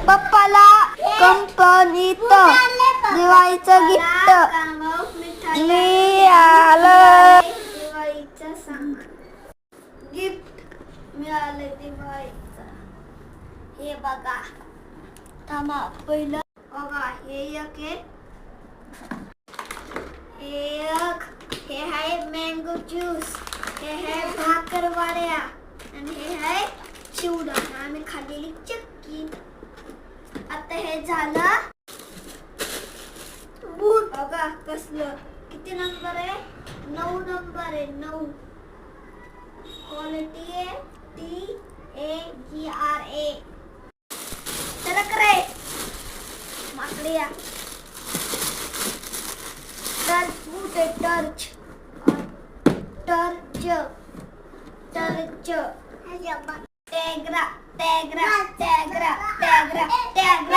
पप्पाला कंपनीत दिवाळीचं गिफ्ट मिळालं. दिवाळीचं सामान गिफ्ट मिळालं दिवाळीचं. हे बघा, थांबा पहिलं बघा. हे हे आहे मँगो ज्यूस, हे आहे भाकरवाड्या आणि हे आहे चिवडा. आम्ही खाल्लेली चक्की. आता हे झालं बूट. बघा कसलं, किती नंबर आहे? 9 नंबर आहे. 9 क्वालिटी आहे TAGRA. सरक रे माकडिया. टर्च बूट आहे. टर्च टॅग्रा टॅग्रा टॅग्रा टॅग्रा टॅग्रा टॅग्रा